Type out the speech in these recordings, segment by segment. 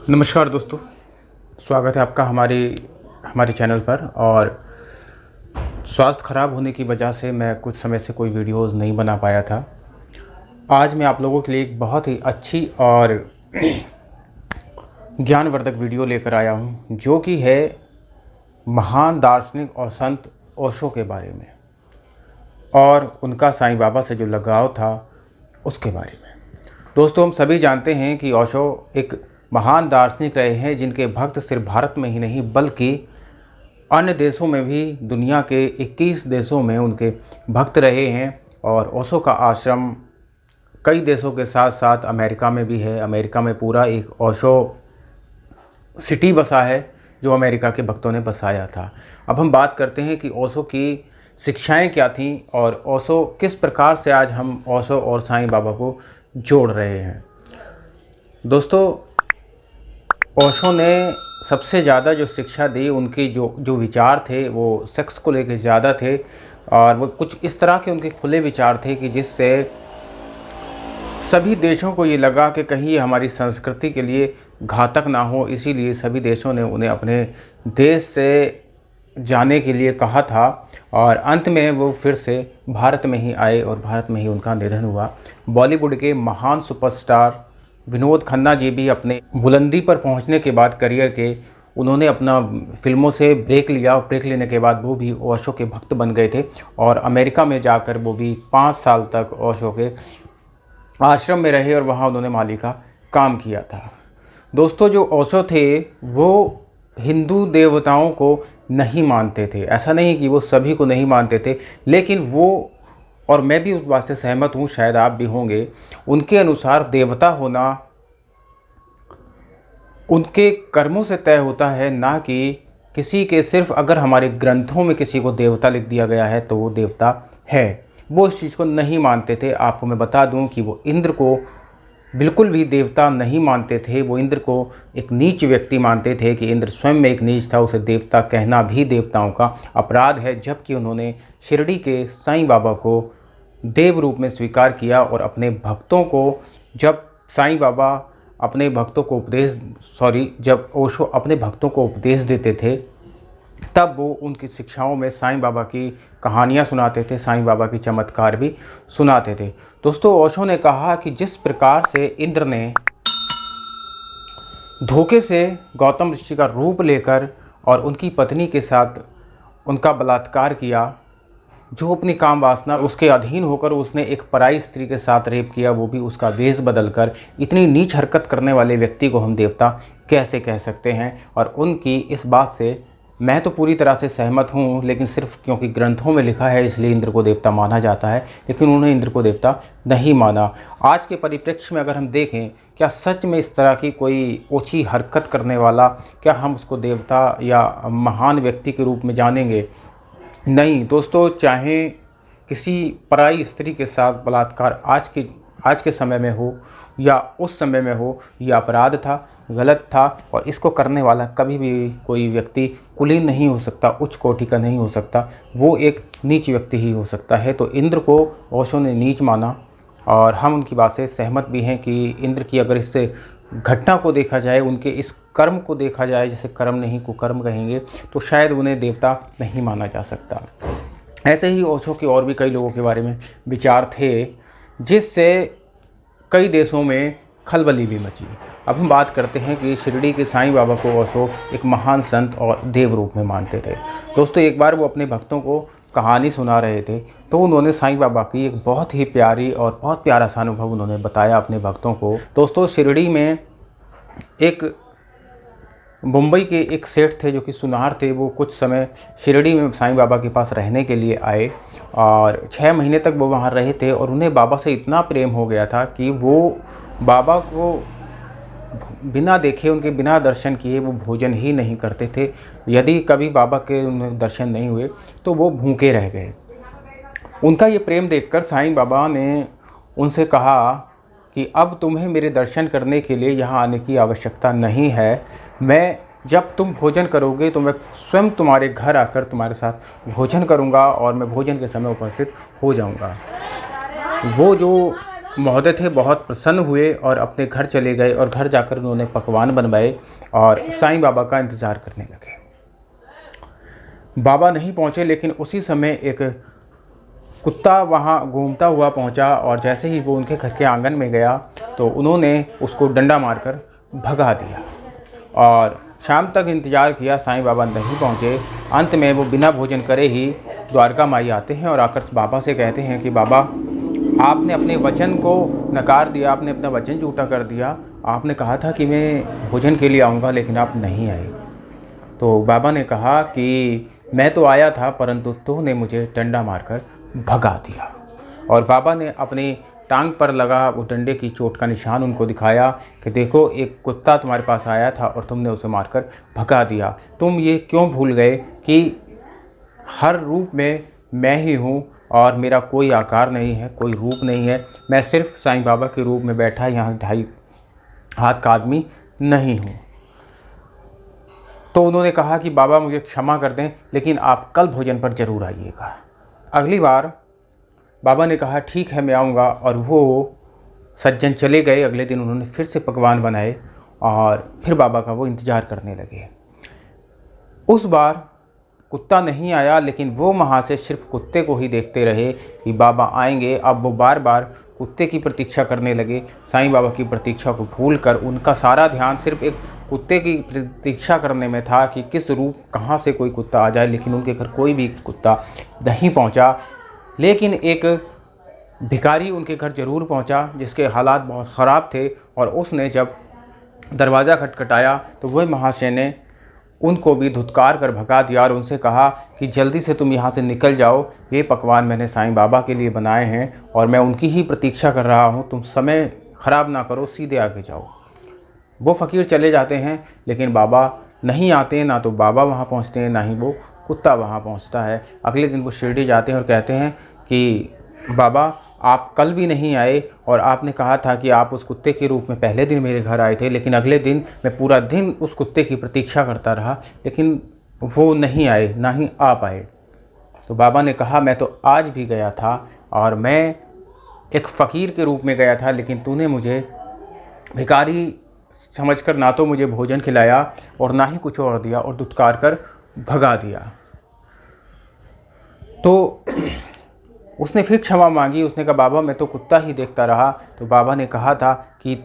नमस्कार दोस्तों, स्वागत है आपका हमारे चैनल पर। और स्वास्थ्य ख़राब होने की वजह से मैं कुछ समय से कोई वीडियोस नहीं बना पाया था। आज मैं आप लोगों के लिए एक बहुत ही अच्छी और ज्ञानवर्धक वीडियो लेकर आया हूं, जो कि है महान दार्शनिक और संत ओशो के बारे में और उनका साईं बाबा से जो लगाव था उसके बारे में। दोस्तों, हम सभी जानते हैं कि ओशो एक महान दार्शनिक रहे हैं, जिनके भक्त सिर्फ भारत में ही नहीं बल्कि अन्य देशों में भी, दुनिया के 21 देशों में उनके भक्त रहे हैं। और ओशो का आश्रम कई देशों के साथ साथ अमेरिका में भी है। अमेरिका में पूरा एक ओशो सिटी बसा है, जो अमेरिका के भक्तों ने बसाया था। अब हम बात करते हैं कि ओशो की शिक्षाएं क्या थीं और ओशो किस प्रकार से आज हम ओशो और साईं बाबा को जोड़ रहे हैं। दोस्तों, ओशो ने सबसे ज़्यादा जो शिक्षा दी, उनके जो विचार थे वो सेक्स को लेकर ज़्यादा थे। और वो कुछ इस तरह के उनके खुले विचार थे कि जिससे सभी देशों को ये लगा कि कहीं ये हमारी संस्कृति के लिए घातक ना हो। इसीलिए सभी देशों ने उन्हें अपने देश से जाने के लिए कहा था। और अंत में वो फिर से भारत में ही आए और भारत में ही उनका निधन हुआ। बॉलीवुड के महान सुपरस्टार विनोद खन्ना जी भी अपने बुलंदी पर पहुंचने के बाद करियर के, उन्होंने अपना फिल्मों से ब्रेक लिया और ब्रेक लेने के बाद वो भी ओशो के भक्त बन गए थे। और अमेरिका में जाकर वो भी 5 साल तक ओशो के आश्रम में रहे और वहाँ उन्होंने माली का काम किया था। दोस्तों, जो ओशो थे वो हिंदू देवताओं को नहीं मानते थे। ऐसा नहीं कि वो सभी को नहीं मानते थे, लेकिन वो, और मैं भी उस बात से सहमत हूँ, शायद आप भी होंगे, उनके अनुसार देवता होना उनके कर्मों से तय होता है, ना कि किसी के। सिर्फ अगर हमारे ग्रंथों में किसी को देवता लिख दिया गया है तो वो देवता है। वो इस चीज़ को नहीं मानते थे। आपको मैं बता दूं कि वो इंद्र को बिल्कुल भी देवता नहीं मानते थे। वो इंद्र को एक नीच व्यक्ति मानते थे कि इंद्र स्वयं में एक नीच था। उसे देवता कहना भी देवताओं का अपराध है। जबकि उन्होंने शिरडी के साईं बाबा को देव रूप में स्वीकार किया और अपने भक्तों को, जब साईं बाबा अपने भक्तों को जब ओशो अपने भक्तों को उपदेश देते थे, तब वो उनकी शिक्षाओं में साईं बाबा की कहानियाँ सुनाते थे, साईं बाबा की चमत्कार भी सुनाते थे। दोस्तों, ओशो ने कहा कि जिस प्रकार से इंद्र ने धोखे से गौतम ऋषि का रूप लेकर और उनकी पत्नी के साथ उनका बलात्कार किया, जो अपनी काम वासना उसके अधीन होकर उसने एक पराई स्त्री के साथ रेप किया, वो भी उसका वेश बदलकर, इतनी नीच हरकत करने वाले व्यक्ति को हम देवता कैसे कह सकते हैं। और उनकी इस बात से मैं तो पूरी तरह से सहमत हूँ, लेकिन सिर्फ क्योंकि ग्रंथों में लिखा है इसलिए इंद्र को देवता माना जाता है, लेकिन उन्होंने इंद्र को देवता नहीं माना। आज के परिप्रेक्ष्य में अगर हम देखें, क्या सच में इस तरह की कोई ओछी हरकत करने वाला, क्या हम उसको देवता या महान व्यक्ति के रूप में जानेंगे? नहीं दोस्तों, चाहे किसी पराई स्त्री के साथ बलात्कार आज के समय में हो या उस समय में हो, यह अपराध था, गलत था। और इसको करने वाला कभी भी कोई व्यक्ति कुलीन नहीं हो सकता, उच्च कोटि का नहीं हो सकता, वो एक नीच व्यक्ति ही हो सकता है। तो इंद्र को ओशो ने नीच माना और हम उनकी बात से सहमत भी हैं कि इंद्र की अगर इससे घटना को देखा जाए, उनके इस कर्म को देखा जाए, जिसे कर्म नहीं कुकर्म कहेंगे, तो शायद उन्हें देवता नहीं माना जा सकता। ऐसे ही ओशो के और भी कई लोगों के बारे में विचार थे, जिससे कई देशों में खलबली भी मची। अब हम बात करते हैं कि शिरडी के साईं बाबा को ओशो एक महान संत और देव रूप में मानते थे। दोस्तों, एक बार वो अपने भक्तों को कहानी सुना रहे थे, तो उन्होंने साईं बाबा की एक बहुत ही प्यारी और बहुत प्यारा सा अनुभव उन्होंने बताया अपने भक्तों को। दोस्तों, शिरडी में एक मुंबई के एक सेठ थे जो कि सुनार थे। वो कुछ समय शिरडी में साईं बाबा के पास रहने के लिए आए और 6 महीने तक वो वहाँ रहे थे। और उन्हें बाबा से इतना प्रेम हो गया था कि वो बाबा को बिना देखे, उनके बिना दर्शन किए वो भोजन ही नहीं करते थे। यदि कभी बाबा के उन्हें दर्शन नहीं हुए तो वो भूखे रह गए। उनका ये प्रेम देखकर साईं बाबा ने उनसे कहा कि अब तुम्हें मेरे दर्शन करने के लिए यहाँ आने की आवश्यकता नहीं है। जब तुम भोजन करोगे तो मैं स्वयं तुम्हारे घर आकर तुम्हारे साथ भोजन करूँगा और मैं भोजन के समय उपस्थित हो जाऊँगा। वो जो महोदय थे बहुत प्रसन्न हुए और अपने घर चले गए और घर जाकर उन्होंने पकवान बनवाए और साईं बाबा का इंतज़ार करने लगे। बाबा नहीं पहुँचे, लेकिन उसी समय एक कुत्ता वहाँ घूमता हुआ पहुँचा और जैसे ही वो उनके घर के आंगन में गया तो उन्होंने उसको डंडा मारकर भगा दिया और शाम तक इंतज़ार किया, साईं बाबा नहीं पहुँचे। अंत में वो बिना भोजन करे ही द्वारका माई आते हैं और आकर बाबा से कहते हैं कि बाबा, आपने अपने वचन को नकार दिया, आपने अपना वचन झूठा कर दिया। आपने कहा था कि मैं भोजन के लिए आऊँगा, लेकिन आप नहीं आए। तो बाबा ने कहा कि मैं तो आया था, परंतु तूने मुझे डंडा मारकर भगा दिया। और बाबा ने अपनी टांग पर लगा वो डंडे की चोट का निशान उनको दिखाया कि देखो, एक कुत्ता तुम्हारे पास आया था और तुमने उसे मारकर भगा दिया। तुम ये क्यों भूल गए कि हर रूप में मैं ही हूँ और मेरा कोई आकार नहीं है, कोई रूप नहीं है। मैं सिर्फ साईं बाबा के रूप में बैठा यहाँ 2.5 हाथ का आदमी नहीं हूँ। तो उन्होंने कहा कि बाबा मुझे क्षमा कर दें, लेकिन आप कल भोजन पर ज़रूर आइएगा। अगली बार बाबा ने कहा ठीक है, मैं आऊँगा, और वो सज्जन चले गए। अगले दिन उन्होंने फिर से पकवान बनाए और फिर बाबा का वो इंतज़ार करने लगे। उस बार कुत्ता नहीं आया, लेकिन वो वहाँ से सिर्फ कुत्ते को ही देखते रहे कि बाबा आएंगे। अब वो बार बार कुत्ते की प्रतीक्षा करने लगे। साईं बाबा की प्रतीक्षा को भूलकर उनका सारा ध्यान सिर्फ एक कुत्ते की प्रतीक्षा करने में था कि किस रूप कहाँ से कोई कुत्ता आ जाए, लेकिन उनके घर कोई भी कुत्ता नहीं पहुँचा। लेकिन एक भिखारी उनके घर ज़रूर पहुँचा जिसके हालात बहुत ख़राब थे, और उसने जब दरवाज़ा खटखटाया तो वह महाशय ने उनको भी धुतकार कर भगा दिया और उनसे कहा कि जल्दी से तुम यहाँ से निकल जाओ, ये पकवान मैंने साईं बाबा के लिए बनाए हैं और मैं उनकी ही प्रतीक्षा कर रहा हूँ, तुम समय ख़राब ना करो, सीधे आगे जाओ। वो फ़कीर चले जाते हैं, लेकिन बाबा नहीं आते। ना तो बाबा वहाँ पहुँचते हैं, ना ही वो कुत्ता वहाँ पहुँचता है। अगले दिन वो शिरडी जाते हैं और कहते हैं कि बाबा, आप कल भी नहीं आए और आपने कहा था कि आप उस कुत्ते के रूप में पहले दिन मेरे घर आए थे, लेकिन अगले दिन मैं पूरा दिन उस कुत्ते की प्रतीक्षा करता रहा, लेकिन वो नहीं आए, ना ही आप आए। तो बाबा ने कहा मैं तो आज भी गया था और मैं एक फ़कीर के रूप में गया था, लेकिन तूने मुझे भिखारी समझकर ना तो मुझे भोजन खिलाया और ना ही कुछ और दिया और धुतकार कर भगा दिया। तो उसने फिर क्षमा मांगी। उसने कहा बाबा, मैं तो कुत्ता ही देखता रहा। तो बाबा ने कहा था कि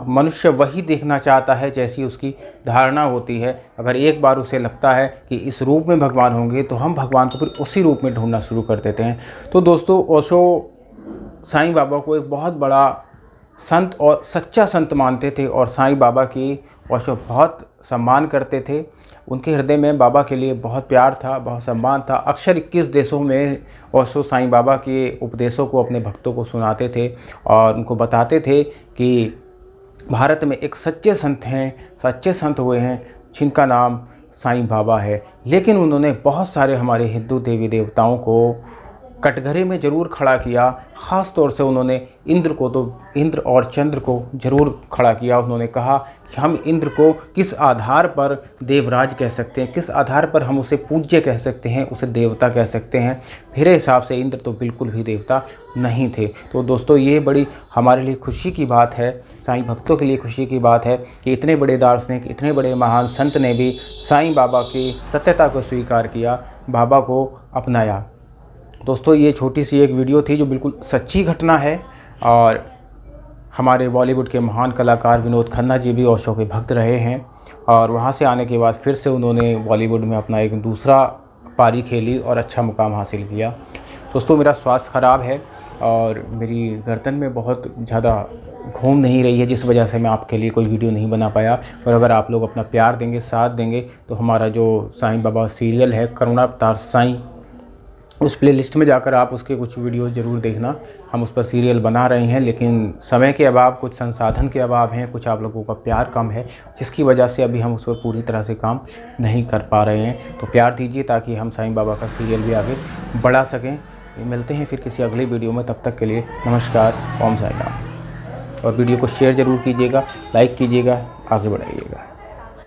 मनुष्य वही देखना चाहता है जैसी उसकी धारणा होती है। अगर एक बार उसे लगता है कि इस रूप में भगवान होंगे तो हम भगवान को फिर उसी रूप में ढूंढना शुरू कर देते हैं। तो दोस्तों, ओशो साईं बाबा को एक बहुत बड़ा संत और सच्चा संत मानते थे और साईं बाबा की ओशो बहुत सम्मान करते थे। उनके हृदय में बाबा के लिए बहुत प्यार था, बहुत सम्मान था। अक्सर 21 देशों में ओशो साईं बाबा के उपदेशों को अपने भक्तों को सुनाते थे और उनको बताते थे कि भारत में एक सच्चे संत हैं, सच्चे संत हुए हैं जिनका नाम साईं बाबा है। लेकिन उन्होंने बहुत सारे हमारे हिंदू देवी देवताओं को कटघरे में ज़रूर खड़ा किया। ख़ास तौर से उन्होंने इंद्र और चंद्र को ज़रूर खड़ा किया। उन्होंने कहा कि हम इंद्र को किस आधार पर देवराज कह सकते हैं, किस आधार पर हम उसे पूज्य कह सकते हैं, उसे देवता कह सकते हैं। मेरे हिसाब से इंद्र तो बिल्कुल भी देवता नहीं थे। तो दोस्तों, ये बड़ी हमारे लिए खुशी की बात है, साईं भक्तों के लिए खुशी की बात है कि इतने बड़े दार्शनिक, इतने बड़े महान संत ने भी साईं बाबा की सत्यता को स्वीकार किया, बाबा को अपनाया। दोस्तों, ये छोटी सी एक वीडियो थी जो बिल्कुल सच्ची घटना है और हमारे बॉलीवुड के महान कलाकार विनोद खन्ना जी भी ओशो के भक्त रहे हैं और वहाँ से आने के बाद फिर से उन्होंने बॉलीवुड में अपना एक दूसरा पारी खेली और अच्छा मुकाम हासिल किया। दोस्तों, मेरा स्वास्थ्य ख़राब है और मेरी गर्दन में बहुत ज़्यादा घूम नहीं रही है, जिस वजह से मैं आपके लिए कोई वीडियो नहीं बना पाया। और अगर आप लोग अपना प्यार देंगे, साथ देंगे, तो हमारा जो साईं बाबा सीरियल है करुणा अवतार साईं, उस प्लेलिस्ट में जाकर आप उसके कुछ वीडियोस ज़रूर देखना। हम उस पर सीरियल बना रहे हैं, लेकिन समय के अभाव, कुछ संसाधन के अभाव हैं, कुछ आप लोगों का प्यार कम है, जिसकी वजह से अभी हम उस पर पूरी तरह से काम नहीं कर पा रहे हैं। तो प्यार दीजिए ताकि हम साईं बाबा का सीरियल भी आगे बढ़ा सकें। मिलते हैं फिर किसी अगली वीडियो में, तब तक के लिए नमस्कार, ओम साईं राम। और वीडियो को शेयर ज़रूर कीजिएगा, लाइक कीजिएगा, आगे बढ़ाइएगा।